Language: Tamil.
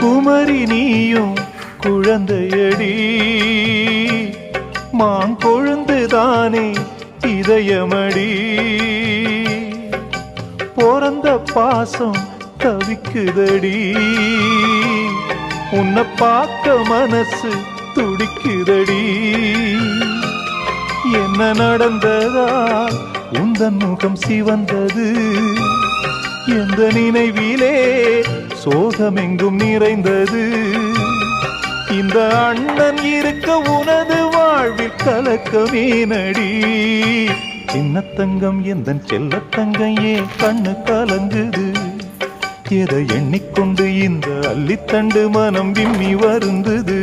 குமரி நீயும் குழந்தையடி மாங்கொழுந்துதானே இதயமடி பிறந்த பாசம் தவிக்குதடி உன்னை பார்க்க மனசு துடிக்குதடி என்ன நடந்ததா உந்தன் முகம் சிவந்தது எந்த நினைவிலே சோகமெங்கும் நிறைந்தது இந்த அண்ணன் இருக்க உனது வாழ்வில் கலக்கமே நடி சின்னத்தங்கம் எந்த செல்லத்தங்கம் ஏன் கண்ணு கலங்குது எதை எண்ணிக்கொண்டு இந்த அள்ளித்தண்டு மனம் விம்மி வருந்தது